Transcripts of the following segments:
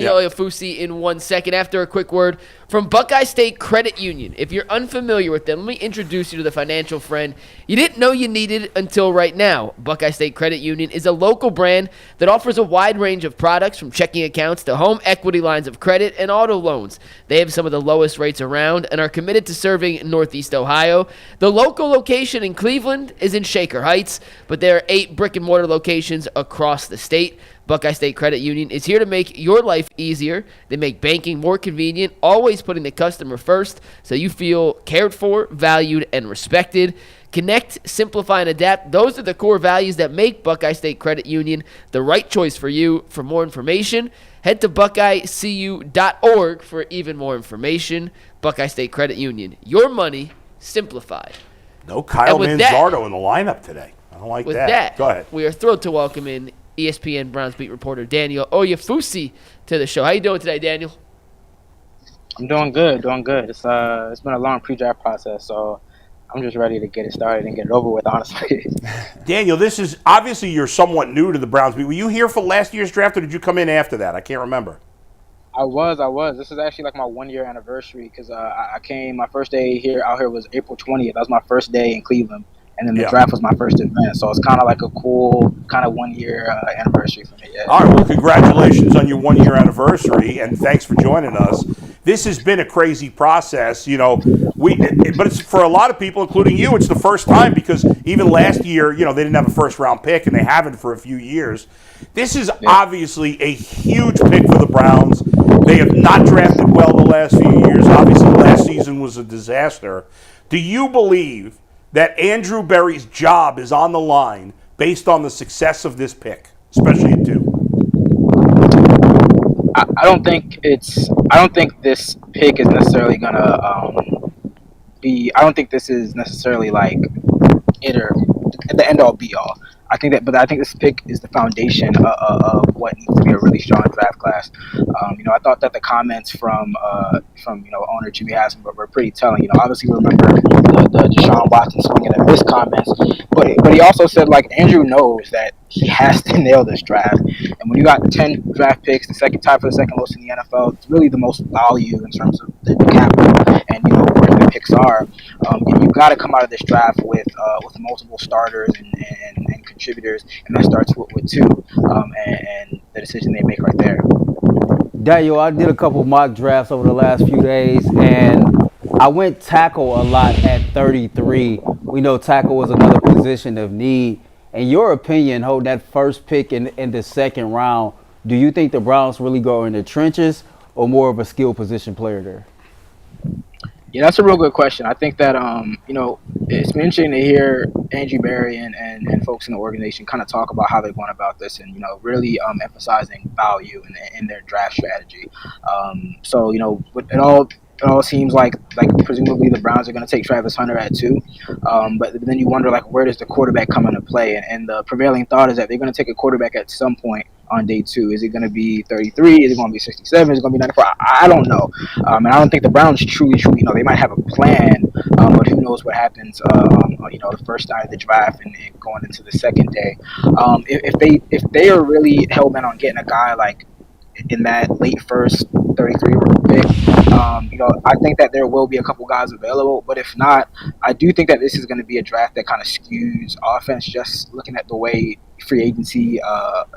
Oyefusi in 1 second after a quick word from Buckeye State Credit Union. If you're unfamiliar with them, let me introduce you to the financial friend you didn't know you needed until right now. Buckeye State Credit Union is a local brand that offers a wide range of products from checking accounts to home equity lines of credit and auto loans. They have some of the lowest rates around and are committed to serving Northeast Ohio. The local location in Cleveland is in Shaker Heights, but there are 8 brick-and-mortar locations across the state. Buckeye State Credit Union is here to make your life easier. They make banking more convenient, always putting the customer first so you feel cared for, valued, and respected. Connect, simplify, and adapt. Those are the core values that make Buckeye State Credit Union the right choice for you. For more information, head to buckeyecu.org for even more information. Buckeye State Credit Union, your money simplified. No Kyle Manzardo in the lineup today. I don't like that. With that, go ahead. We are thrilled to welcome in ESPN Browns beat reporter Daniel Oyefusi to the show. How you doing today, Daniel? I'm doing good, It's been a long pre-draft process, so I'm just ready to get it started and get it over with, honestly. Daniel, this is obviously you're somewhat new to the Browns beat. Were you here for last year's draft, or did you come in after that? I can't remember. I was. This is actually like my 1-year anniversary because I came. My first day out here was April 20th. That was my first day in Cleveland. And then the draft was my first event, so it's kind of like a cool kind of 1-year anniversary for me. Yeah. All right, well, congratulations on your 1-year anniversary, and thanks for joining us. This has been a crazy process, but it's for a lot of people, including you, it's the first time because even last year, they didn't have a first-round pick, and they haven't for a few years. This is obviously a huge pick for the Browns. They have not drafted well the last few years. Obviously, last season was a disaster. Do you believe that Andrew Berry's job is on the line based on the success of this pick, especially at 2? I don't think this pick is necessarily gonna be. I don't think this is necessarily like the end all be all. I think this pick is the foundation of what needs to be a really strong draft class. I thought that the comments from owner Jimmy Haslam were pretty telling. Obviously we remember the Deshaun Watson swinging and miss comments, but he also said like Andrew knows that he has to nail this draft. And when you got 10 draft picks, the second time for the second most in the NFL, it's really the most value in terms of the capital and where the picks are. And you've got to come out of this draft with multiple starters and contributors, and that starts with 2 and the decision they make right there. Daniel, I did a couple mock drafts over the last few days, and I went tackle a lot at 33. We know tackle was another position of need. In your opinion, hold that first pick in the second round, do you think the Browns really go in the trenches or more of a skill position player there? Yeah, that's a real good question. I think that, it's been interesting to hear Andrew Berry and folks in the organization kind of talk about how they're going about this and, really emphasizing value in their draft strategy. It all seems like presumably the Browns are going to take Travis Hunter at 2. But then you wonder, where does the quarterback come into play? And the prevailing thought is that they're going to take a quarterback at some point on day 2. Is it going to be 33? Is it going to be 67? Is it going to be 94? I don't know. And I don't think the Browns truly, they might have a plan, but who knows what happens, the first night of the draft and going into the second day. If they are really hell-bent on getting a guy in that late first 33 pick, I think that there will be a couple guys available, but if not, I do think that this is going to be a draft that kind of skews offense, just looking at the way free agency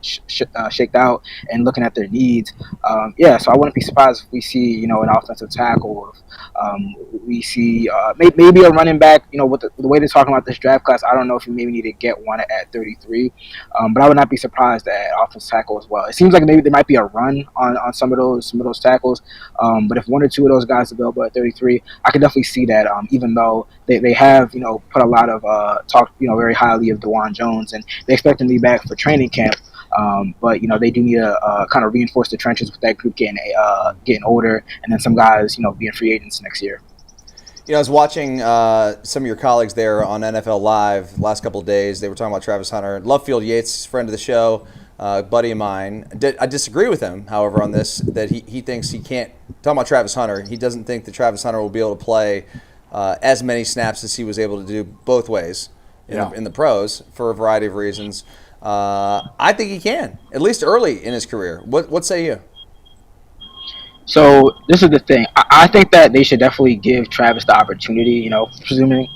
shaked out and looking at their needs. So I wouldn't be surprised if we see, an offensive tackle. We see maybe a running back, with the way they're talking about this draft class, I don't know if you maybe need to get one at 33, but I would not be surprised at offensive tackle as well. It seems like maybe there might be a run on some of those tackles, but if 1 or 2 of those guys available at 33, I could definitely see that, even though they have, put a lot of talk, very highly of DeJuan Jones, and they expect him to be back for training camp. But they do need to kind of reinforce the trenches with that group getting older, and then some guys being free agents next year. I was watching some of your colleagues there on NFL Live the last couple of days. They were talking about Travis Hunter. Lovefield Yates, friend of the show, buddy of mine. I disagree with him, however, on this, that he thinks he can't. Talking about Travis Hunter, he doesn't think that Travis Hunter will be able to play as many snaps as he was able to do both ways in the pros for a variety of reasons. I think he can, at least early in his career. What say you? So this is the thing. I think that they should definitely give Travis the opportunity. Presuming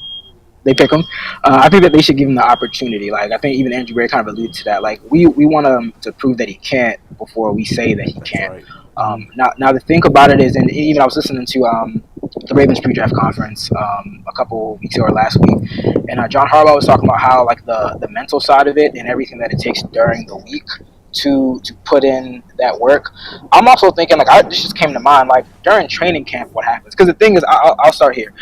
they pick him, I think that they should give him the opportunity. Like I think even Andrew Berry kind of alluded to that. Like we want him to prove that he can't before we say that he That's can. right. Now the thing about it is, and even I was listening to the Ravens pre-draft conference a couple weeks ago or last week, and John Harbaugh was talking about how like the mental side of it and everything that it takes during the week to put in that work. I'm also thinking like this just came to mind like during training camp what happens, because the thing is I'll start here.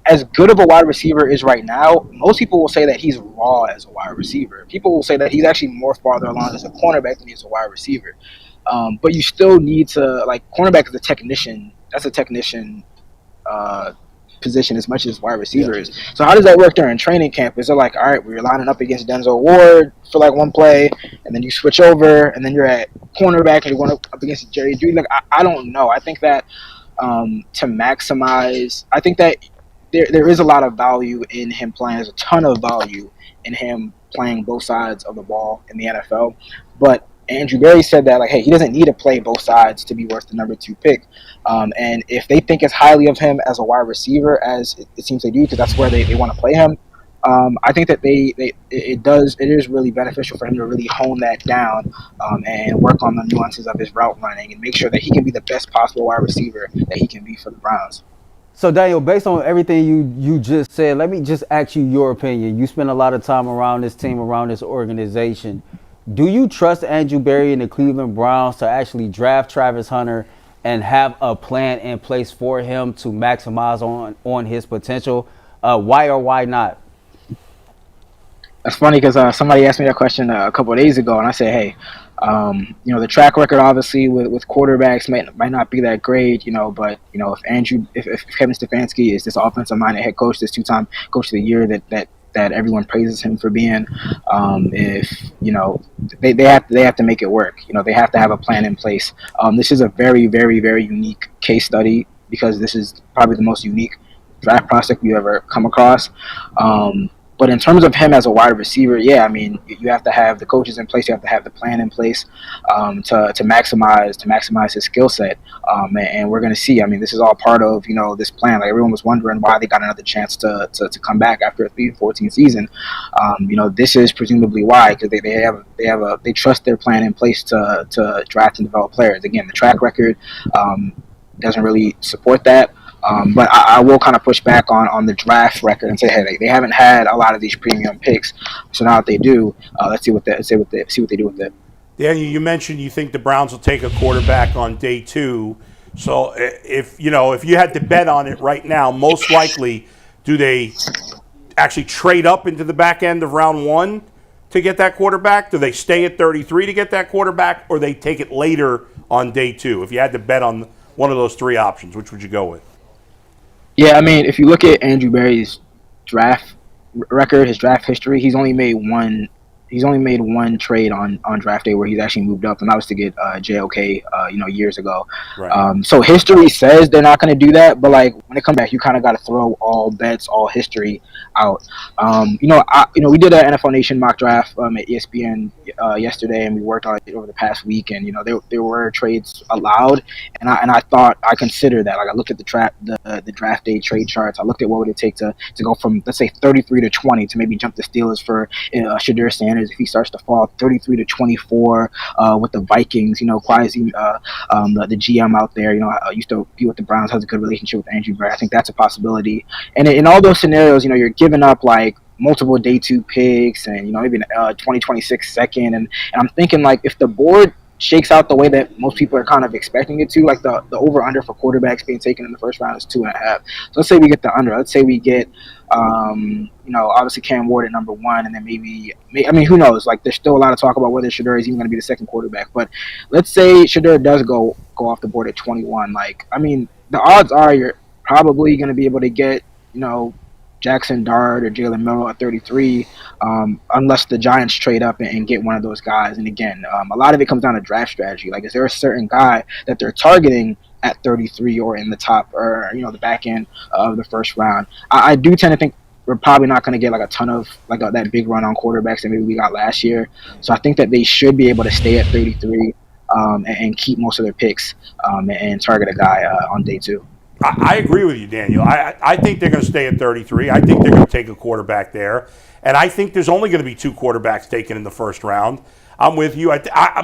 As good of a wide receiver is right now, most people will say that he's raw as a wide receiver. People will say that he's actually more farther along as a cornerback than he is a wide receiver. But you still need to, like, cornerback is a technician. That's a technician position as much as wide receiver is. So how does that work during training camp? Is it like, all right, we're lining up against Denzel Ward for like one play, and then you switch over, and then you're at cornerback and you're going up against Jerry Jeudy? Like, I don't know. I think that to maximize, I think that there is a lot of value in him playing. There's a ton of value in him playing both sides of the ball in the NFL. But Andrew Berry said that, like, hey, he doesn't need to play both sides to be worth the number 2 pick. And if they think as highly of him as a wide receiver as it seems they do, because that's where they want to play him, I think that it is really beneficial for him to really hone that down and work on the nuances of his route running and make sure that he can be the best possible wide receiver that he can be for the Browns. So, Daniel, based on everything you just said, let me just ask you your opinion. You spend a lot of time around this team, around this organization. Do you trust Andrew Berry and the Cleveland Browns to actually draft Travis Hunter and have a plan in place for him to maximize on his potential? Why or why not? That's funny because somebody asked me that question a couple of days ago, and I said, hey, the track record obviously with quarterbacks might not be that great, but if Kevin Stefanski is this offensive minded head coach, this 2-time coach of the year that everyone praises him for being, they have to make it work. They have to have a plan in place. This is a very, very, very unique case study because this is probably the most unique draft prospect you ever come across. But in terms of him as a wide receiver, yeah, I mean, you have to have the coaches in place. You have to have the plan in place to maximize his skill set. And we're going to see. I mean, this is all part of this plan. Like everyone was wondering why they got another chance to come back after a 3-14 season. This is presumably why, because they trust their plan in place to draft and develop players. Again, the track record doesn't really support that. But I will kind of push back on the draft record and say, hey, they haven't had a lot of these premium picks. So now that they do, let's see what they do with it. Daniel, you mentioned you think the Browns will take a quarterback on day 2. So if you had to bet on it right now, most likely, do they actually trade up into the back end of round 1 to get that quarterback? Do they stay at 33 to get that quarterback, or they take it later on day 2? If you had to bet on one of those 3 options, which would you go with? Yeah, I mean, if you look at Andrew Berry's draft record, his draft history, he's only made one trade on draft day where he's actually moved up, and that was to get JOK, years ago. Right. So history says they're not going to do that, but like when it comes back, you kind of got to throw all bets, all history out. We did an NFL Nation mock draft at ESPN yesterday, and we worked on it over the past week, and there were trades allowed, and I considered that. Like I looked at the draft day trade charts. I looked at what would it take to go from, let's say, 33 to 20 to maybe jump the Steelers for Shedeur Sanders if he starts to fall 33 to 24 with the Vikings. Quasi, the GM out there, used to be with the Browns, has a good relationship with Andrew Berry. I think that's a possibility. And in all those scenarios, you're giving up like multiple day 2 picks and maybe 2026 second. And I'm thinking like if the board shakes out the way that most people are kind of expecting it to, like the over under for quarterbacks being taken in the first round is 2.5. So let's say we get the under. Let's say we get obviously Cam Ward at number 1, and then maybe who knows? Like there's still a lot of talk about whether Shedeur is even going to be the second quarterback. But let's say Shedeur does go off the board at 21. Like the odds are you're probably going to be able to get Jackson Dart or Jalen Milroe at 33, unless the Giants trade up and get one of those guys. And again, a lot of it comes down to draft strategy. Like, is there a certain guy that they're targeting at 33 or in the top or the back end of the first round? I do tend to think we're probably not going to get like a ton of that big run on quarterbacks that maybe we got last year. So I think that they should be able to stay at 33. and keep most of their picks and target a guy on day 2. I agree with you, Daniel. I think they're going to stay at 33. I think they're going to take a quarterback there. And I think there's only going to be 2 quarterbacks taken in the first round. I'm with you.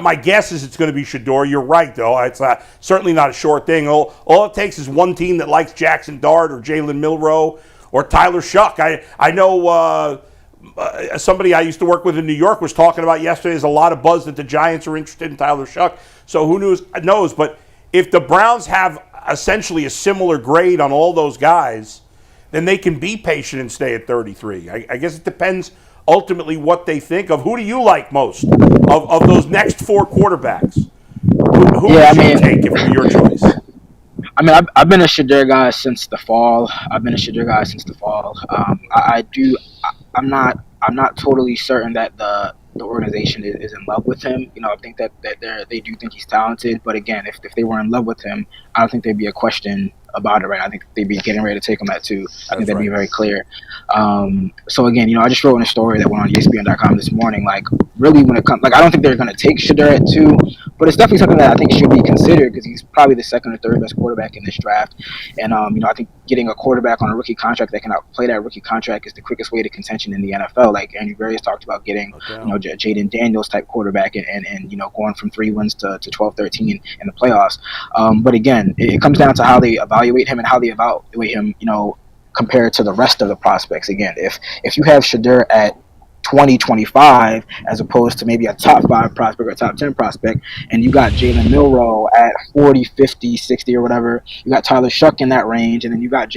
My guess is it's going to be Shedeur. You're right, though. It's certainly not a short thing. All it takes is one team that likes Jackson Dart or Jalen Milroe or Tyler Shuck. I know somebody I used to work with in New York was talking about yesterday. There's a lot of buzz that the Giants are interested in Tyler Shuck. So who knows? But if the Browns have essentially a similar grade on all those guys, then they can be patient and stay at 33. I guess it depends ultimately what they think of. Who do you like most of those next 4 quarterbacks? Who would you take if it were your choice? I mean, I've been a Shedeur guy since the fall. I'm not totally certain that the organization is in love with him. I think that they do think he's talented. But again, if they were in love with him, I don't think there'd be a question about it, right? I think they'd be getting ready to take him at 2. I think that'd be very clear. So again, I just wrote in a story that went on ESPN.com this morning. Like, really, when it comes, I don't think they're going to take Shedeur at 2, but it's definitely something that I think should be considered because he's probably the second or third best quarterback in this draft. And I think getting a quarterback on a rookie contract that can outplay that rookie contract is the quickest way to contention in the NFL. Like Andrew Berry has talked about getting, Jaden Daniels type quarterback and going from 3 wins to 12-13 in the playoffs. But again, it comes down to how they evaluate him and how they evaluate him, compared to the rest of the prospects. Again, if you have Shedeur at 20-25 as opposed to maybe a top 5 prospect or a top 10 prospect, and you got Jalen Milroe at 40, 50, 60 or whatever, you got Tyler Shuck in that range, and then you got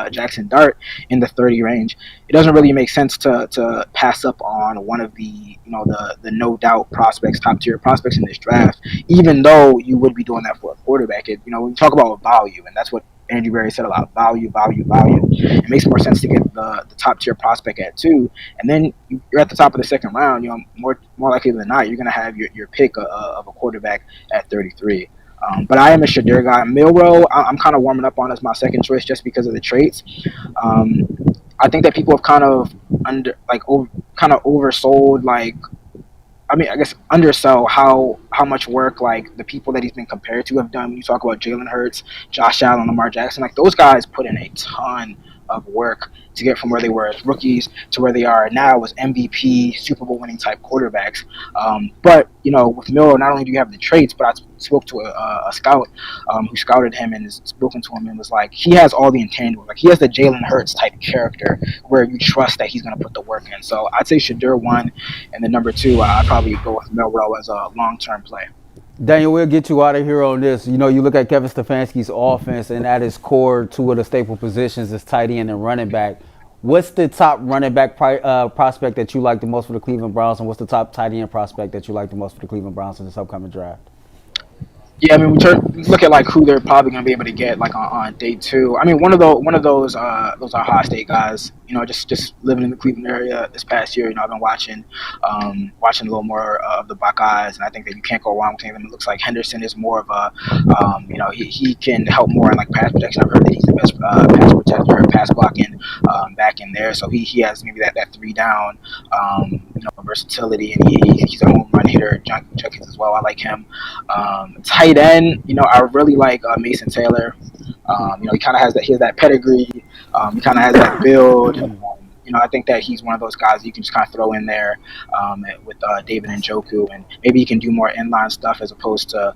Jackson Dart in the 30 range, it doesn't really make sense to pass up on one of the the no doubt prospects, top tier prospects in this draft, even though you would be doing that for a quarterback. When you talk about value, and that's what Andrew Berry said a lot, value. It makes more sense to get the top tier prospect at 2, and then you're at the top of the second round. More likely than not, you're going to have your pick of a quarterback at 33. But I am a Shedeur guy. Milroe, I'm kind of warming up on as my second choice just because of the traits. I think that people have kind of oversold, I guess undersell how much work the people that he's been compared to have done. When you talk about Jalen Hurts, Josh Allen, Lamar Jackson, those guys put in a ton of work to get from where they were as rookies to where they are now as MVP, Super Bowl winning type quarterbacks. But with Miller, not only do you have the traits, but I spoke to a scout who scouted him and has spoken to him and was like, he has all the intangibles. He has the Jalen Hurts type character where you trust that he's going to put the work in. So I'd say Shedeur 1, and then number 2, I'd probably go with Milroe as a long-term play. Daniel, we'll get you out of here on this. You look at Kevin Stefanski's offense, and at its core, 2 of the staple positions is tight end and running back. What's the top running back prospect that you like the most for the Cleveland Browns, and what's the top tight end prospect that you like the most for the Cleveland Browns in this upcoming draft? Yeah, we look at who they're probably going to be able to get on day 2. One of those Ohio State guys. Just living in the Cleveland area this past year. I've been watching a little more of the Buckeyes, and I think that you can't go wrong with him. It looks like Henderson is more of a, he can help more in pass protection. I've heard that he's the best pass protector, pass blocking back in there. So he has maybe that 3 down, versatility, and he's a home run hitter, junkies as well. I like him. Tight end, I really like Mason Taylor. He kind of has that pedigree. He kind of has that build. I think that he's one of those guys you can just kind of throw in there with David Njoku, and maybe he can do more inline stuff as opposed to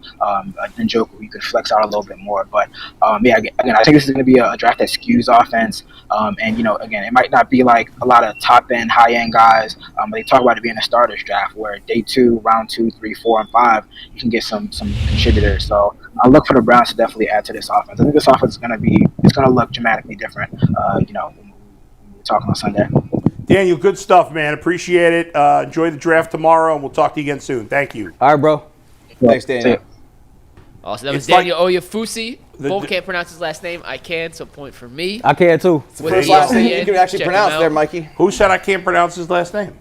Njoku. You could flex out a little bit more. But again, I think this is going to be a draft that skews offense. And again, it might not be a lot of top end, high end guys. They talk about it being a starters draft where day 2, round 2, 3, 4, and 5, you can get some contributors. So I look for the Browns to definitely add to this offense. I think this offense is going to look dramatically different. Talking on Sunday. Daniel, good stuff, man. Appreciate it. Enjoy the draft tomorrow, and we'll talk to you again soon. Thank you. All right, bro. Thanks, Daniel. Awesome. That was Daniel Oyefusi. Both can't pronounce his last name. I can, so point for me. I can, too. It's the first last name you can actually pronounce there, Mikey. Who said I can't pronounce his last name?